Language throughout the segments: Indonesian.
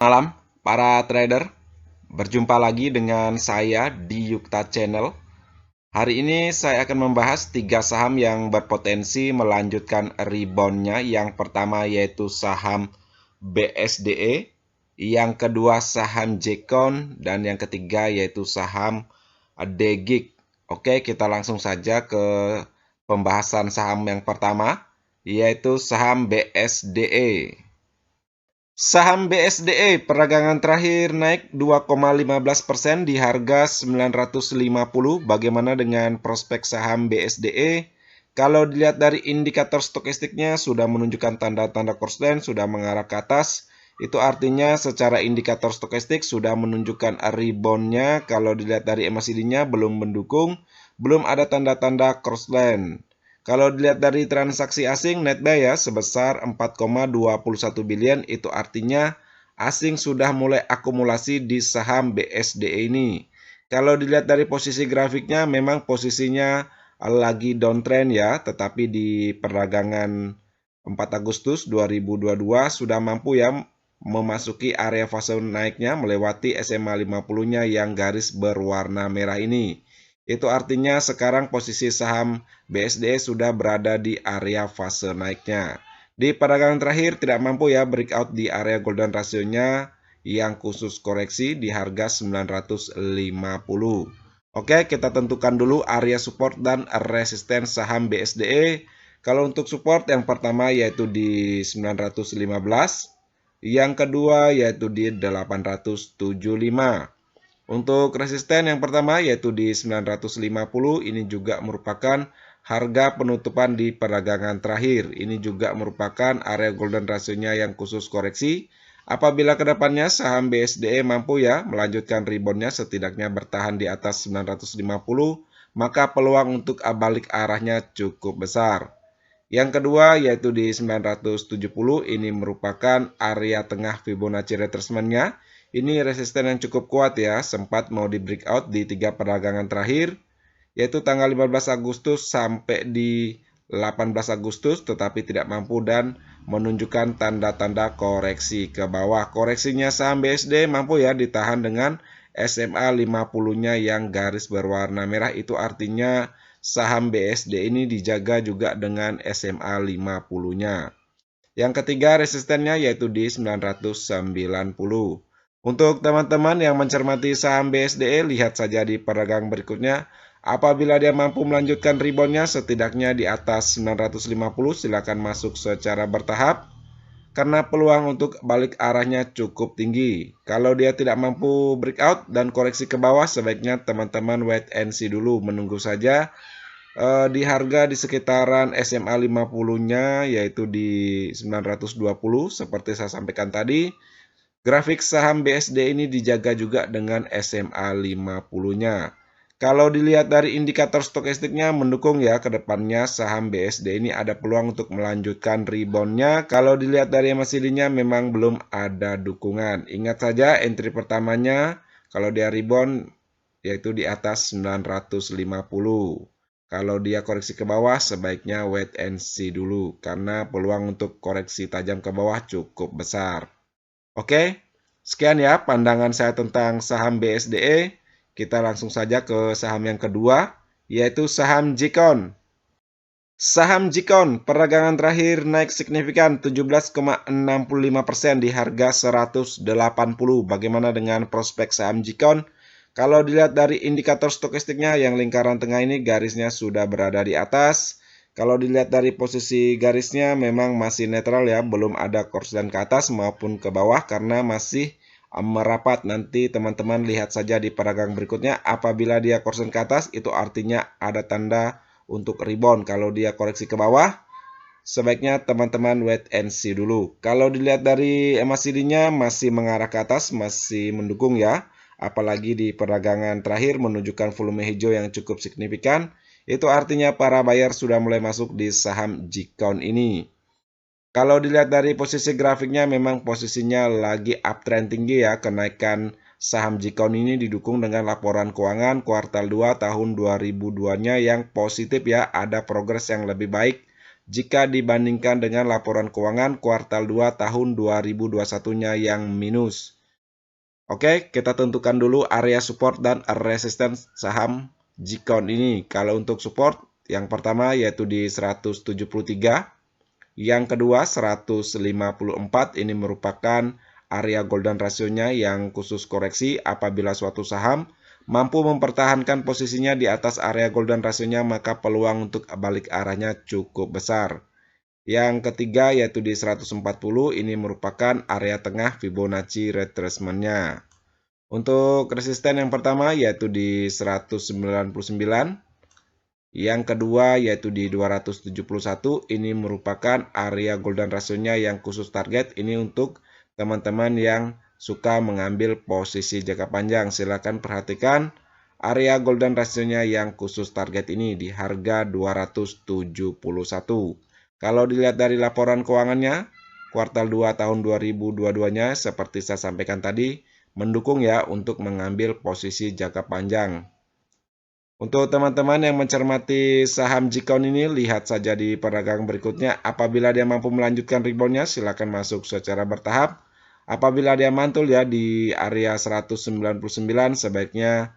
Malam, para trader. Berjumpa lagi dengan saya di Yukta Channel. Hari ini saya akan membahas 3 saham yang berpotensi melanjutkan reboundnya. Yang pertama yaitu saham BSDE, yang kedua saham Jekon, dan yang ketiga yaitu saham DGIG. Oke, kita langsung saja ke pembahasan saham yang pertama, yaitu saham BSDE. Saham BSDE peragangan terakhir naik 2,15% di harga 950. Bagaimana dengan prospek saham BSDE? Kalau dilihat dari indikator stokastiknya sudah menunjukkan tanda-tanda crossline, sudah mengarah ke atas. Itu artinya secara indikator stokastik sudah menunjukkan reboundnya. Kalau dilihat dari MACD-nya belum mendukung, belum ada tanda-tanda crossline. Kalau dilihat dari transaksi asing net buy ya sebesar 4,21 billion, itu artinya asing sudah mulai akumulasi di saham BSDE ini. Kalau dilihat dari posisi grafiknya memang posisinya lagi downtrend ya, tetapi di perdagangan 4 Agustus 2022 sudah mampu ya memasuki area fase naiknya melewati SMA 50-nya yang garis berwarna merah ini. Itu artinya sekarang posisi saham BSDE sudah berada di area fase naiknya. Di perdagangan terakhir tidak mampu ya breakout di area golden rasionya yang khusus koreksi di harga 950. Oke, kita tentukan dulu area support dan resisten saham BSDE. Kalau untuk support yang pertama yaitu di 915, yang kedua yaitu di 875. Untuk resisten yang pertama yaitu di 950, ini juga merupakan harga penutupan di perdagangan terakhir. Ini juga merupakan area golden rasionya yang khusus koreksi. Apabila kedepannya saham BSDE mampu ya melanjutkan reboundnya setidaknya bertahan di atas 950, maka peluang untuk balik arahnya cukup besar. Yang kedua yaitu di 970, ini merupakan area tengah Fibonacci retracement-nya. Ini resisten yang cukup kuat ya, sempat mau di breakout di 3 perdagangan terakhir, yaitu tanggal 15 Agustus sampai di 18 Agustus, tetapi tidak mampu dan menunjukkan tanda-tanda koreksi ke bawah. Koreksinya saham BSD mampu ya ditahan dengan SMA 50-nya yang garis berwarna merah, itu artinya saham BSD ini dijaga juga dengan SMA 50-nya. Yang ketiga resistennya yaitu di 990. Untuk teman-teman yang mencermati saham BSDE, lihat saja di perdagangan berikutnya. Apabila dia mampu melanjutkan reboundnya setidaknya di atas 950, silakan masuk secara bertahap. Karena peluang untuk balik arahnya cukup tinggi. Kalau dia tidak mampu breakout dan koreksi ke bawah, sebaiknya teman-teman wait and see dulu, menunggu saja di harga di sekitaran SMA 50-nya yaitu di 920 seperti saya sampaikan tadi. Grafik saham BSD ini dijaga juga dengan SMA 50-nya. Kalau dilihat dari indikator stokastiknya mendukung ya ke depannya saham BSD ini ada peluang untuk melanjutkan reboundnya. Kalau dilihat dari MACD-nya memang belum ada dukungan. Ingat saja entry pertamanya kalau dia rebound yaitu di atas 950. Kalau dia koreksi ke bawah sebaiknya wait and see dulu karena peluang untuk koreksi tajam ke bawah cukup besar. Oke, sekian ya pandangan saya tentang saham BSDE. Kita langsung saja ke saham yang kedua, yaitu saham Jikon. Saham Jikon perdagangan terakhir naik signifikan 17,65% di harga 180. Bagaimana dengan prospek saham Jikon? Kalau dilihat dari indikator stokastiknya yang lingkaran tengah ini garisnya sudah berada di atas. Kalau dilihat dari posisi garisnya memang masih netral ya, belum ada crossline ke atas maupun ke bawah karena masih merapat. Nanti teman-teman lihat saja di perdagangan berikutnya. Apabila dia crossline ke atas itu artinya ada tanda untuk rebound. Kalau dia koreksi ke bawah, sebaiknya teman-teman wait and see dulu. Kalau dilihat dari MACD-nya masih mengarah ke atas, masih mendukung ya. Apalagi di perdagangan terakhir menunjukkan volume hijau yang cukup signifikan. Itu artinya para buyer sudah mulai masuk di saham Jikon ini. Kalau dilihat dari posisi grafiknya memang posisinya lagi uptrend tinggi ya. Kenaikan saham Jikon ini didukung dengan laporan keuangan kuartal 2 tahun 2002-nya yang positif ya. Ada progres yang lebih baik jika dibandingkan dengan laporan keuangan kuartal 2 tahun 2021-nya yang minus. Oke, kita tentukan dulu area support dan resistance saham Jikon ini. Kalau untuk support, yang pertama yaitu di 173, yang kedua 154, ini merupakan area golden ratio-nya yang khusus koreksi apabila suatu saham mampu mempertahankan posisinya di atas area golden ratio-nya, maka peluang untuk balik arahnya cukup besar. Yang ketiga yaitu di 140, ini merupakan area tengah Fibonacci retracement-nya. Untuk resisten yang pertama yaitu di 199, yang kedua yaitu di 271, ini merupakan area golden ratio-nya yang khusus target. Ini untuk teman-teman yang suka mengambil posisi jangka panjang. Silakan perhatikan area golden ratio-nya yang khusus target ini di harga 271. Kalau dilihat dari laporan keuangannya, kuartal 2 tahun 2022-nya seperti saya sampaikan tadi, mendukung ya untuk mengambil posisi jangka panjang. Untuk teman-teman yang mencermati saham Jikon ini, lihat saja di peragangan berikutnya. Apabila dia mampu melanjutkan reboundnya, silakan masuk secara bertahap. Apabila dia mantul ya di area 199, sebaiknya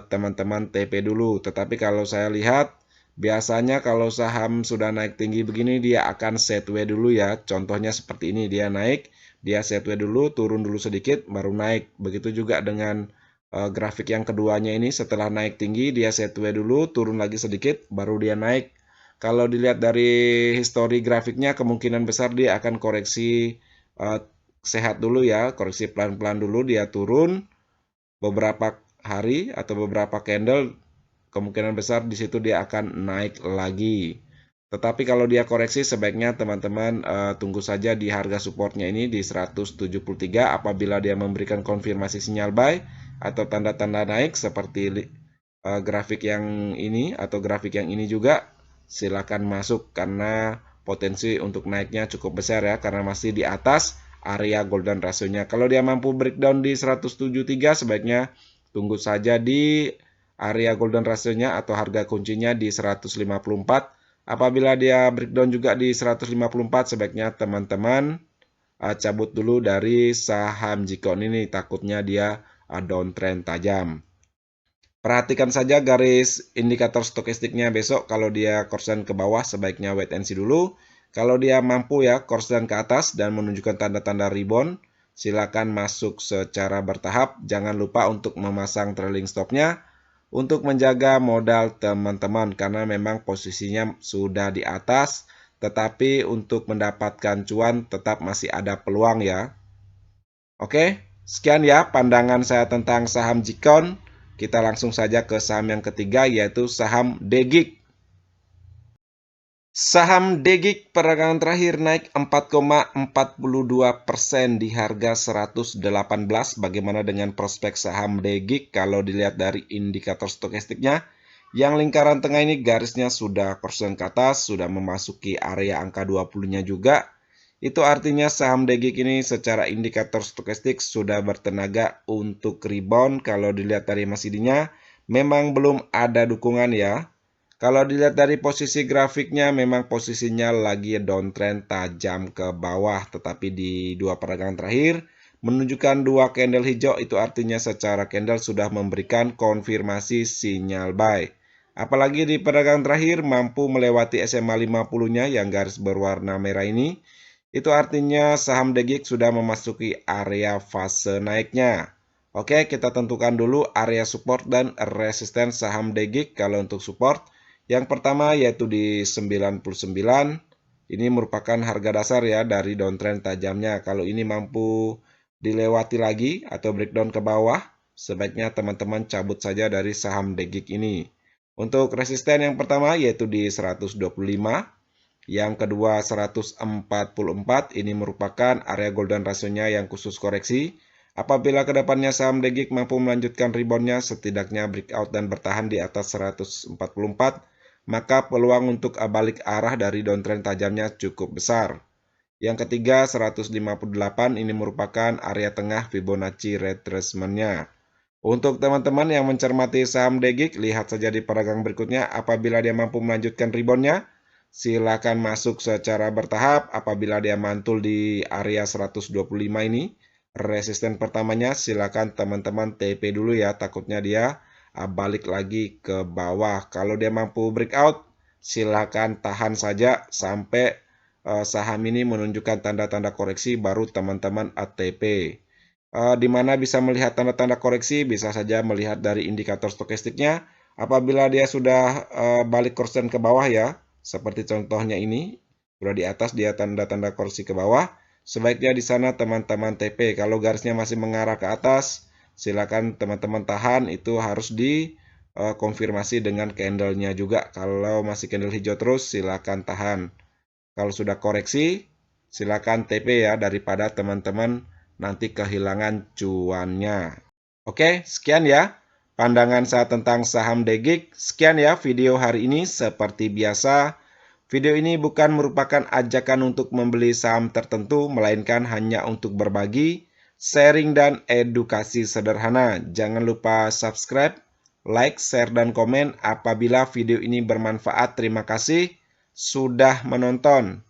teman-teman TP dulu. Tetapi kalau saya lihat, biasanya kalau saham sudah naik tinggi begini, dia akan setway dulu ya. Contohnya seperti ini, dia naik, dia setway dulu, turun dulu sedikit, baru naik. Begitu juga dengan grafik yang keduanya ini, setelah naik tinggi dia setway dulu, turun lagi sedikit, baru dia naik. Kalau dilihat dari histori grafiknya, kemungkinan besar dia akan koreksi sehat dulu ya, koreksi pelan-pelan dulu, dia turun beberapa hari atau beberapa candle, kemungkinan besar di situ dia akan naik lagi. Tetapi kalau dia koreksi, sebaiknya teman-teman tunggu saja di harga supportnya ini di 173. Apabila dia memberikan konfirmasi sinyal buy atau tanda-tanda naik seperti grafik yang ini atau grafik yang ini juga, silakan masuk karena potensi untuk naiknya cukup besar ya, karena masih di atas area golden ratio-nya. Kalau dia mampu breakdown di 173, sebaiknya tunggu saja di area golden ratio-nya atau harga kuncinya di 154. Apabila dia breakdown juga di 154, sebaiknya teman-teman cabut dulu dari saham Jikon ini, takutnya dia downtrend tajam. Perhatikan saja garis indikator stokastiknya besok. Kalau dia korsen ke bawah, sebaiknya wait and see dulu. Kalau dia mampu ya korsen ke atas dan menunjukkan tanda-tanda rebound, silakan masuk secara bertahap. Jangan lupa untuk memasang trailing stopnya untuk menjaga modal teman-teman, karena memang posisinya sudah di atas, tetapi untuk mendapatkan cuan tetap masih ada peluang ya. Oke, sekian ya pandangan saya tentang saham Jikon. Kita langsung saja ke saham yang ketiga, yaitu saham DGIG. Saham DGIG peragangan terakhir naik 4,42% di harga 118. Bagaimana dengan prospek saham DGIG kalau dilihat dari indikator stokastiknya? Yang lingkaran tengah ini garisnya sudah korsen ke atas, sudah memasuki area angka 20-nya juga. Itu artinya saham DGIG ini secara indikator stokastik sudah bertenaga untuk rebound. Kalau dilihat dari MACD-nya, memang belum ada dukungan ya. Kalau dilihat dari posisi grafiknya, memang posisinya lagi downtrend tajam ke bawah. Tetapi di dua peragangan terakhir, menunjukkan dua candle hijau, itu artinya secara candle sudah memberikan konfirmasi sinyal buy. Apalagi di peragangan terakhir mampu melewati SMA 50-nya yang garis berwarna merah ini. Itu artinya saham DGIG sudah memasuki area fase naiknya. Oke, kita tentukan dulu area support dan resisten saham DGIG. Kalau untuk support, yang pertama yaitu di 99. Ini merupakan harga dasar ya dari downtrend tajamnya. Kalau ini mampu dilewati lagi atau breakdown ke bawah, sebaiknya teman-teman cabut saja dari saham DGIG ini. Untuk resisten yang pertama yaitu di 125. Yang kedua 144, ini merupakan area golden ratio-nya yang khusus koreksi. Apabila kedepannya saham DGIG mampu melanjutkan reboundnya, setidaknya breakout dan bertahan di atas 144, maka peluang untuk balik arah dari downtrend tajamnya cukup besar. Yang ketiga 158, ini merupakan area tengah Fibonacci retracement-nya. Untuk teman-teman yang mencermati saham DGIG, lihat saja di peragangan berikutnya. Apabila dia mampu melanjutkan reboundnya, silakan masuk secara bertahap. Apabila dia mantul di area 125 ini, resisten pertamanya silakan teman-teman TP dulu ya, takutnya dia balik lagi ke bawah. Kalau dia mampu breakout, silakan tahan saja sampai saham ini menunjukkan tanda-tanda koreksi, baru teman-teman ATP. Di mana bisa melihat tanda-tanda koreksi, bisa saja melihat dari indikator stokastiknya. Apabila dia sudah balik koreksi ke bawah ya, seperti contohnya ini, sudah di atas dia tanda-tanda koreksi ke bawah, sebaiknya di sana teman-teman TP. Kalau garisnya masih mengarah ke atas, silakan teman-teman tahan, itu harus dikonfirmasi dengan candlenya juga. Kalau masih candle hijau terus, silakan tahan. Kalau sudah koreksi, silakan TP ya, daripada teman-teman nanti kehilangan cuannya. Oke, sekian ya pandangan saya tentang saham DGIG. Sekian ya video hari ini. Seperti biasa, video ini bukan merupakan ajakan untuk membeli saham tertentu, melainkan hanya untuk berbagi, sharing, dan edukasi sederhana. Jangan lupa subscribe, like, share, dan komen apabila video ini bermanfaat. Terima kasih sudah menonton.